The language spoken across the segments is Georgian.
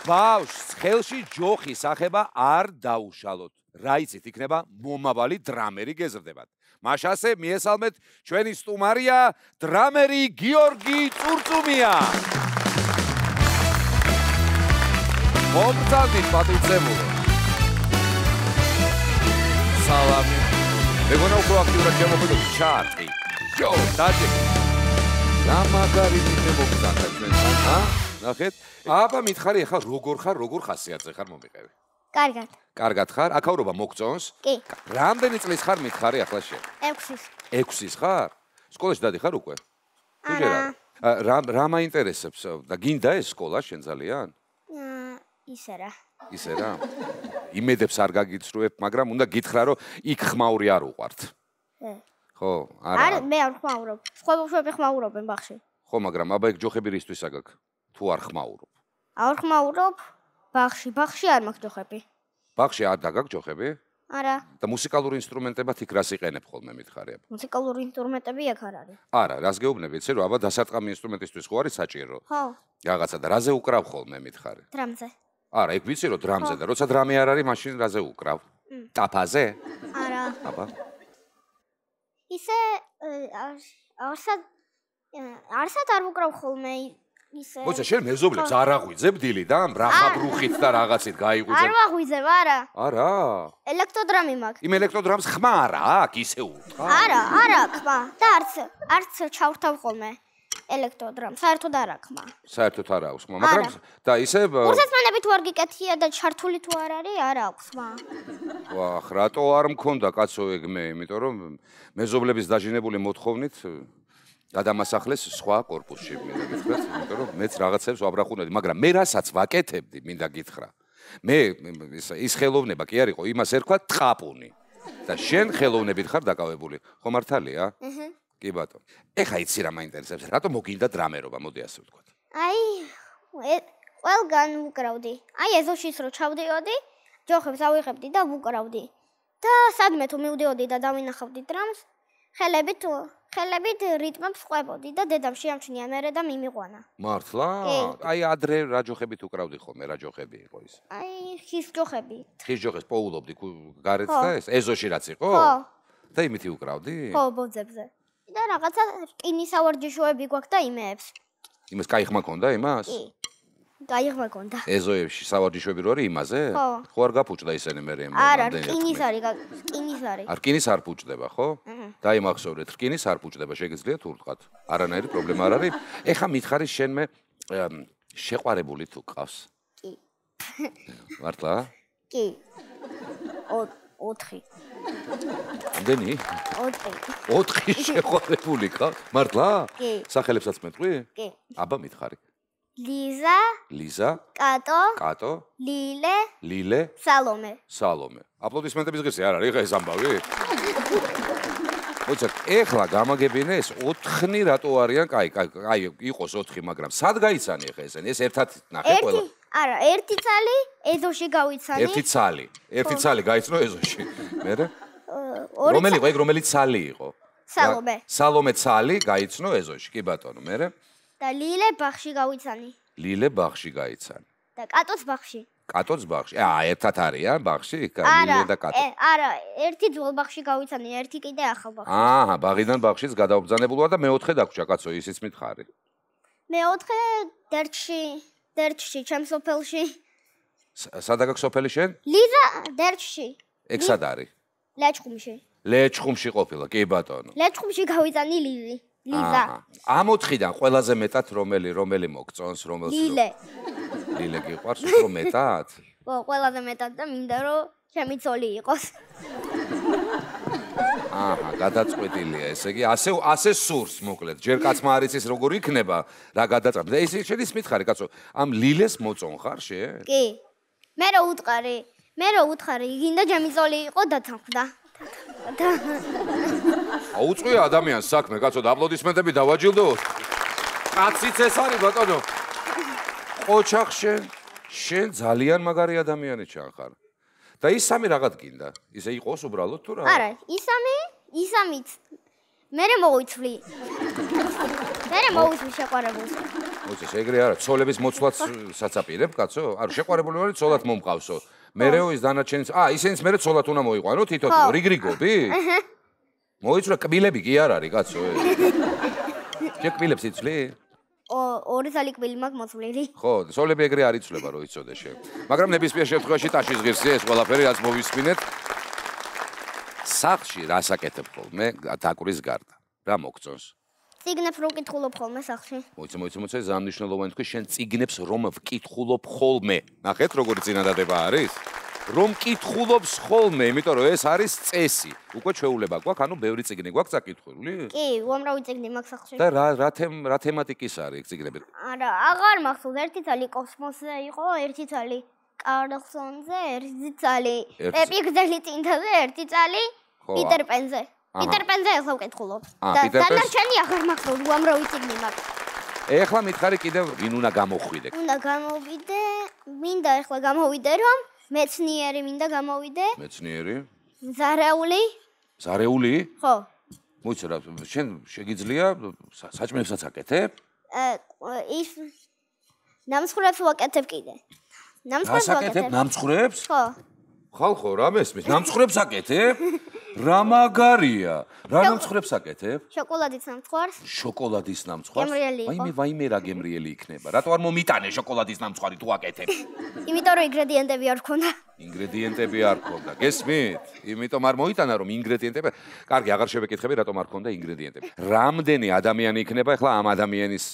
ბავშვს ხელში ჯოხის ახება არ დაუშალოთ. რა იცით, იქნება მომავალი დრამერი გეზრდებათ. მაშასე მიესალმეთ ჩვენი სტუმარია დრამერი გიორგი წურწუმია. მომწადით პატრიცემულო. სალამი. მეგონა უფრო აქტიურად შემოხვიდოთ ჩარტი. ჯო, დაჭერით. რა მაგარი მოგზავნეთ ჩვენთან, ჰა? ნახეთ. აბა მითხარი ახლა როგორ ხასიათზე ხარ მომიყევი? კარგად. კარგად ხარ? აქაურობა მოგწონს? კი. რამდენი წლის ხარ მითხარი ახლა შენ? 6-ის. 6-ის ხარ? სკოლაში დადიხარ უკვე? არა. რა მაინტერესებს და გინდა ეს სკოლა შენ ძალიან? ისე რა. ისე რა. იმედებს არ გაგიცრუებ, მაგრამ უნდა გითხრა რომ იქ ხმაური არ უყვართ. ხო, არა. არა, მე არ ხმაურობ. სხვა ბავშვები ხმაურობენ ბაღში. ხო, მაგრამ აბა ეგ ჯოხები რისთვის აგაკ? თუ არ ხმაურობ. არ ხმაურობ ბაღში არ მაქვს ჯოხები. ბაღში არ დაგაკ ჯოხები? არა. და მუსიკალური ინსტრუმენტებად იქ რას იყენებ ხოლმე მითხარი? მუსიკალური ინსტრუმენტები აქ არ არის. არა, რას გეუბნები, იცი რომ აბა დასარტყამი ინსტრუმენტისთვის ხო არის საჭირო? ხო. რაღაცა და რაზე უკრავ ხოლმე მითხარი? დრამზე. არა, ეგ ვიცი რომ დრამზე და როცა დრამი არ არის, მაშინ რაზე უკრავ? ტაფაზე? არა. აბა. ისე არსად არ უკრავ ხოლმე ისე. მოიცა შენ მეზობლებს არ აღვიძებ დილიდან ბრახაბრუხით და რაღაცით გაიღვიძებ. არ ვაღვიძებ, არა. არა. ელექტროდრამი მაქვს. იმ ელექტროდრამს ხმა არა აქვს, ისე უთხრა. არა, ხმა. და არც ჩავრთავ ხოლმე ელექტროდრამს. საერთოდ არ აქვს ხმა. საერთოდ არ აქვს ხმა, მაგრამ და ისე კურსაცმენები თუ არ გიკეთია და ჩართული თუ არ არის, არ აქვს ხმა. ვახ, რატო არ მქონდა კაცო ეგ მე, იმიტომ რომ მეზობლების დაჟინებული მოთხოვნით გადამასახლეს სხვა კორპუსში, მინდა გითხრათ, იმიტომ რომ მეც რაღაცებს ვაბრახუნებდი, მაგრამ მე რასაც ვაკეთებდი, მინდა გითხრა. მე ის ხელოვნება კი არისო, იმას ერქვა ტყაპუნი. და შენ ხელოვნებით ხარ დაკავებული. ხო მართალია? კი ბატონო. ეხა იცი რა მაინტერესებს, რატო მოგინდა დრამერობა, მოდი ასე ვთქვათ. ყველგან ვუკრავდი. ეზოშიც რო ჩავდიოდი, ჯოხებს ავიღებდი და ვუკრავდი. და სადმე თუ მივდიოდი და დავინახავდი დრამს, ხელებით რიტმებს ყვებოდი და დედამ შეამჩნია მერე და მიმიყვანა. მართლა? ადრე რა ჯოხებით უკრავდი ხოლმე, რა ჯოხები იყო ის? ხის ჯოხები. ხის ჯოხებს პოულობდი გარეთ და ეს ეზოში რაც იყო? ხო. და იმითი უკრავდი? ხო, ბოძებზე. და რაღაცა რკინის ავარჯიშოები გვაქვს და იმეებს. იმას кай ხმა ქონდა იმას? კი. кай ხმა ქონდა. ეზოებში სავარჯიშოები რო არის იმაზე? ხო. ხო არ გაფუჭდა ისინი მე რემ. არა, რკინის არის, რკინის არის. რკინის არ ფუჭდება, ხო? დაიმახსოვრეთ, რკინის არ ფუჭდება, შეგიძლიათ ურტყათ. არანაირი პრობლემა არ არის. ეხა მითხარი შენ მე შეყვარებული თუ ყავს? კი. მართლა? კი. 4. ამდენი? 4 შეყვარებული ხარ? მართლა? კი. სახელებსაც მეტყვი? კი. აბა მითხარი. ლიზა, კატო, ლილე, სალომე. აპლოდისმენტების ღირსი არ არის ეს ამბავი? მოიცა, ეხლა გამაგებინე ეს 4 რატო არიან? კაი, იყოს 4, მაგრამ სად გაიცანი ხა ესენი? ეს ერთად ნახე ყველა. არა, ერთი ცალი ეზოში გავიცანი. ერთი ცალი გაიცნო ეზოში. მერე? რომელი იყო ეგ, რომელი ცალი იყო? სალომე ცალი გაიცნო ეზოში, კი ბატონო, მერე? და ლილე ბაღში გავიცანი. ლილე ბაღში გაიცანი. და კატოც ბაღში. კატოც ბაღში. ერთად არიან ბაღში? ლილე და კატო. არა, ერთი ძველ ბაღში გავიცანი, ერთი კიდე ახალ ბაღში. ბაღიდან ბაღშიც გადაუბრძანებული ვარ და მეოთხე დაგვრჩა კაცო, ისიც მითხარი. მეოთხე დერჩში, ჩემს სოფელში. სადა გაქვს სოფელი შენ? ლიზა დერჩში. ეგ სად არის? ლეჩხუმში. ლეჩხუმში ყოფილა, კი ბატონო. ლეჩხუმში გავიცანი ლიზა. ამ 4-დან ყველაზე მეტად რომელი მოგწონს, რომელს? ლილე გიყვარს უფრო მეტად? ხო, ყველაზე მეტად და მინდა რომ ჩემი ცოლი იყოს. გადაწყვეტილია ესე იგი, ასე სურს მოკლედ. ჯერ კაცმა არ იცის როგორ იქნება, რა გადაწყვეტ. და ისე შედის მითხარი კაცო, ამ ლილეს მოწონ ხარ შენ? კი. მე რო უთხარი, გინდა ჩემი ცოლი იყო და თანხმდა. აუწყვია ადამიანს საქმე, კაცო, და აპლოდისმენტები დავაჯილდოთ. კაციც ეს არის ბატონო. ოჩახ შენ ძალიან მაგარი ადამიანი ჩანხარ. და ის სამი რაღაც გინდა? ისე იყოს უბრალოდ თუ რა? არა, ისამით მერე მოვიცვლი. მერე მოვიცვლი შეყვარებულს. მოიცეს ეგრე არა, ცოლების მოცვლაც საცაპირებ, კაცო? არა, შეყვარებული ვარ, ცოლად მომყავსო. მერეო ის დანარჩენიც, ისენიც მერე ცოლად უნდა მოიყვანო, თითო-თითო, რიგრიგობი? მოიცვლე, კბილები კი არ არის, კაცო. შე კბილებს იცვლი? ორი ზალი კბილი მაქვს მოწვლილი. ხო, ცოლები ეგრე არ იცვლება, რო იცოდე შე. მაგრამ ნებისმიერ შემთხვევაში ტაშის ღირსია ეს ყველაფერი, რაც მოვისმინეთ. სახლში რას აკეთებ ხოლმე, დაკვრის გარდა? რა მოგწონს? წიგნებს რო ვკითხულობ ხოლმე სახლში. მოიცე, ძალიან მნიშვნელოვანი თქვი, შენ წიგნებს რომ ვკითხულობ ხოლმე. ნახეთ, როგორი წინადადება არის? რომ კითხულობს ხოლმე, იმიტომ რომ ეს არის წესი. უკვე ჩვეულება გვაქვს, ანუ ბევრი წიგნი გვაქვს საკითხული? კი, უამრავი წიგნი მაქვს სახლში. და რა თემატიკის არის წიგნები? არა, აღარ მახსოვს, ერთი წალი კოსმოსზე იყო, ერთი წალი კარლსონზე, ერთი წალი პეპი გრძელი წინთაზე, ერთი წალი პიტერ პენზე. პიტერ პენზე ახლა ვკითხულობ. და დანარჩენი აღარ მახსოვს, უამრავი წიგნი მაქვს. ეხლა მითხარი კიდევ ვინ უნდა გამოხვიდე? უნდა გამოვიდე, მინდა ახლა გამოვიდე რომ მეცნიერი მინდა გამოვიდე. მეცნიერი? ზარეული? ზარეული? ხო. მოიცე რა, შენ შეგიძლია საჭმელებსაც აკეთებ? ის ნამსხვრებს ვაკეთებ კიდე. ნამსხვრებს ვაკეთებ. ნამსხვრებს? ხო. ხალხო, რა მესმის? ნამსხვრებს აკეთებ? რა მაგარია? რა ნამსხვრებს აკეთებ? შოკოლადის ნამსხვრს. შოკოლადის ნამსხვრს? გემრიელი იყო. ვაიმე რა გემრიელი იქნება. რატო არ მომიტანე შოკოლადის ნამსხვრი თუ აკეთებ? იმიტომ რომ ინგრედიენტები არ ქონდა. ინგრედიენტები არ ქონდა. გესმით? იმიტომ არ მოიტანა რომ ინგრედიენტები. კარგი, აღარ შევეკითხები რატომ არ ქონდა ინგრედიენტები. რამდენი ადამიანი იქნება ახლა ამ ადამიანის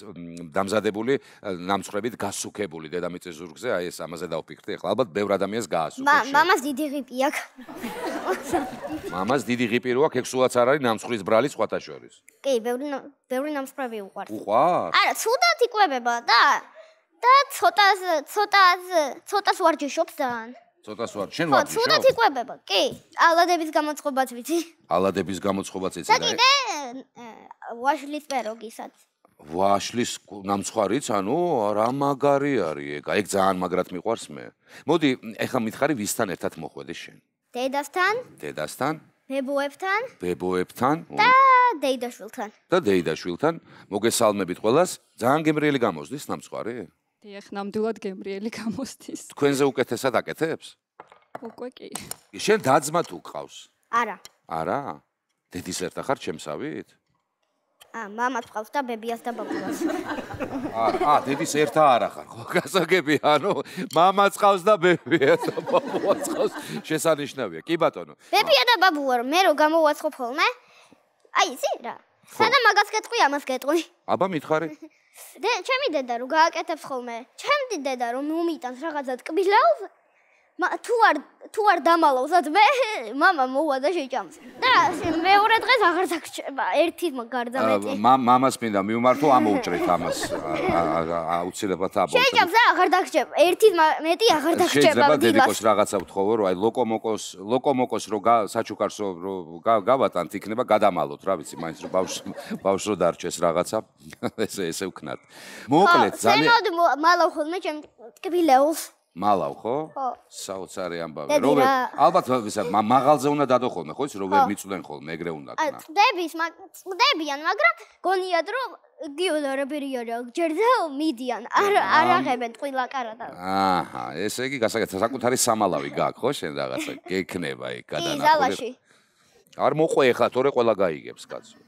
დამზადებული ნამსხვრებით გასუქებული დედამიწის ზურგზე? აი ეს ამაზე დავფიქრდი. ახლა ალბათ ბევრ ადამიანს გაასუქებს. მამას დიდი ღიპი აქვს. მამას დიდი ღიპი რო აქვს, ექსულაც არ არის ნამსხვრის ბრალი სხვათა შორის. კი, ბევრი ნამსხვრები უყვარს. უყვარს? არა, ცუდად იკვებება და ცოტას ვარჯიშობს ძალიან. ცოტას ვარ, შენ ხო, ვარჯიშობ? ცუდად იკვებება. კი, ალადების გამოწყობაც ვიცი. ალადების გამოწყობაც იცი და კიდე ვაშლის პეროგისაც. ვაშლის ნამსხვრიც, ანუ რა მაგარი არის ეგ. ეგ ძალიან მაგრად მიყვარს მე. მოდი, ეხლა მითხარი ვისთან ერთად მოხვედე შენ? დედასთან, დედასთან, ბებოებთან და დეიდაშვილთან. და დეიდაშვილთან. მოგესალმებით ყველას. ძალიან გემრიელი გამოსდის ნამსხვარი? დიახ, ნამდვილად გემრიელი გამოსდის. თქვენზე უკეთესად აკეთებს? უკვე კი. შენ დაძმა თუ გყავს? არა. არა? დედის ერთად ხარ ჩემსავით? მამაც ყავს და ბებიას და ბაბუას. დედის ერთად არა ხარ, ხო? გასაგები, ანუ მამაც ყავს და ბებიას და ბაბუას ყავს. შესანიშნავია. კი ბატონო. ბებია და ბაბუა მე რო გამოვაცხობ ხოლმე? აი, იცი რა. სადამ მაგას გეტყვი, ამას გეტყვი. აბა მითხარი. ჩემი დედა რო გააკეთებს ხოლმე, ჩემი დედა რომ მომიტანს რაღაცა კბილავს, თუ არ დამალავსად მე მამა მოვა და შეჭამს. და მეორე დღეს აღარ დაგჭება, ერთი გარდა მეტი. მამას მინდა მივმართო, ამოუჭრეთ ამას. აუცილებლად აბოლტო. შეჭამს და აღარ დაგჭება, ერთი მეტი აღარ დაგჭება. შეიძლება დედიკოს რაღაცა ვთხოვო, რომ აი ლოკომოკოს რო საჩუქარსო რო გავატანთ, იქნება გადამალოთ, რა ვიცი, მაინც რომ ბავშვს რო დარჩეს რაღაცა, ესე ვქნათ. მოკლედ, ძალიან ზემოდ მალავ ხოლმე ჩემ კბილეულს. მალავ ხო? ხო. საოცარი ამბავი. რო ალბათ მაღალზე უნდა დადო ხოლმე, ხო იცი, რო ვერ მიწვდენ ხოლმე, ეგრე უნდა ქნა. წდებიან, მაგრამ გონიათ რომ გიოლარებერი არა, ჯერდა მიდიან, არ აღებენ ტყილა კარადა. აჰა, ესე იგი გასაგებია, საკუთარი სამალავი გაქვს, ხო, შენ რაღაცა გექნება იქ გადანახული. ზალაში. არ მოყვე ეხლა, თორე ყველა გაიგებს, კაცო.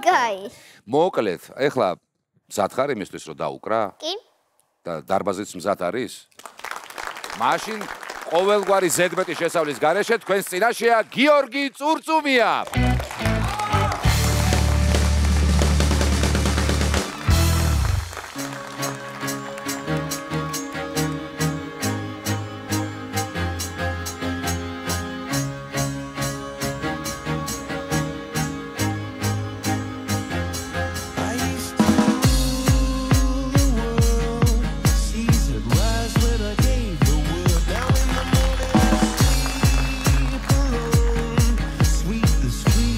კაი. მოკლედ, ეხლა მზად ხარ იმისთვის, რომ დაუკრა? კი. და დარბაზიც მზად არის? მაშინ ყოველგვარი ზედმეტი შესავლის გარეშე თქვენს წინაშეა გიორგი წურწუმია. Sweet the street.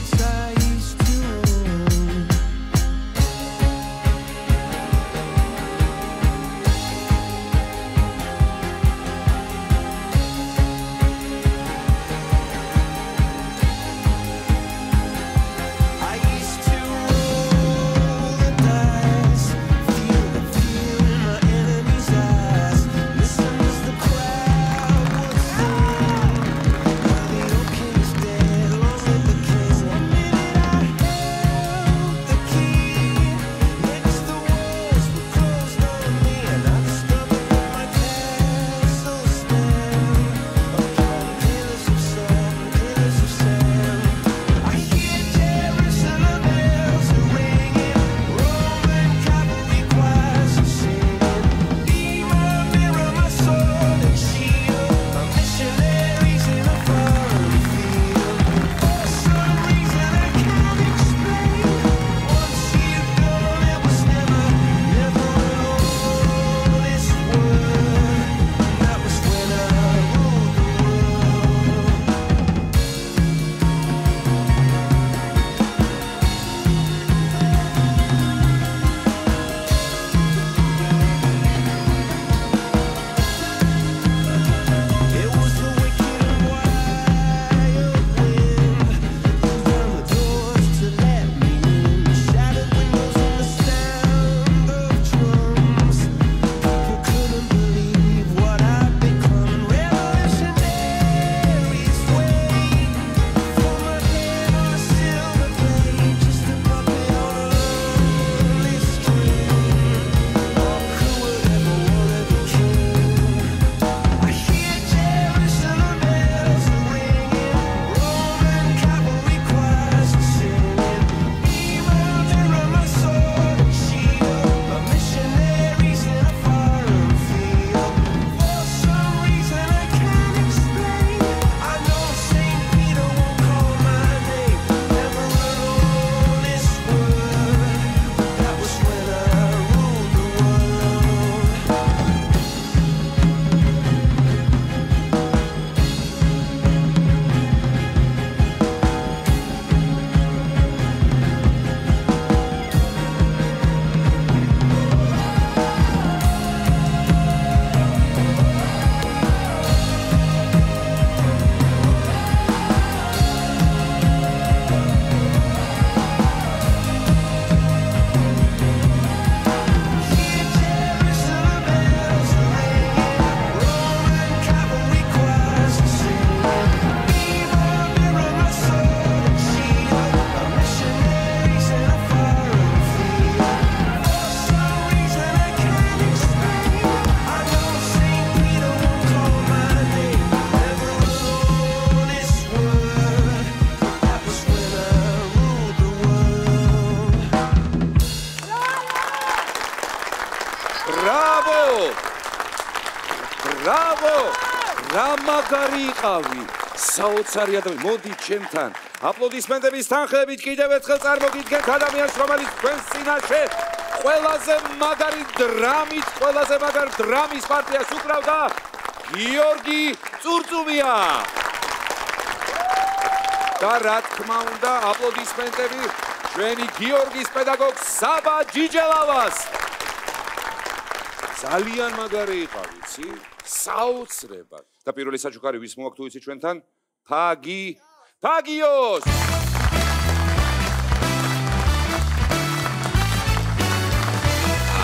ბრავო! რა მაგარი იყავი! საოცარი ადამიანი, მოდით ჩემთან. აპლოდისმენტების თანხლებით კიდევ ერთხელ წარმოგიდგენთ ადამიანს, რომელიც თქვენს წინაშე ყველაზე მაგარი დრამის პარტიას უკრავდა გიორგი წურწუმია. და რა თქმა უნდა, აპლოდისმენტები ჩვენი გიორგის პედაგოგ საბა ჯიჯელავას. ძალიან მაგარი იყავი, იცი? საოცრებად. და პირველი საჩუქარი ვის მოაქვს თუ იცი ჩვენთან? ფაგიოს.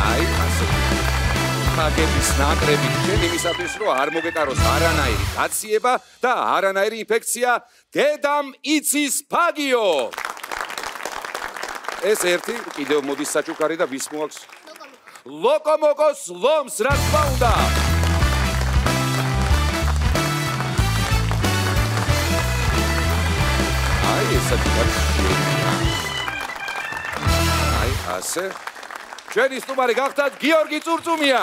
აი, ასე. ფაგების ნაკრები ჩვენ იმისათვის რომ არ მოგეტაროს არანაირი გაციება და არანაირი ინფექცია, დედამ იცის ფაგიო. ეს ერთი კიდევ მოდის საჩუქარი და ვის მოაქვს? ლოკომოკოს ლომს, რა თქმა უნდა. აი, ეს საჩუქარი. აი, ასე. ჩვენი სტუმარი გახდათ გიორგი წურწუმია.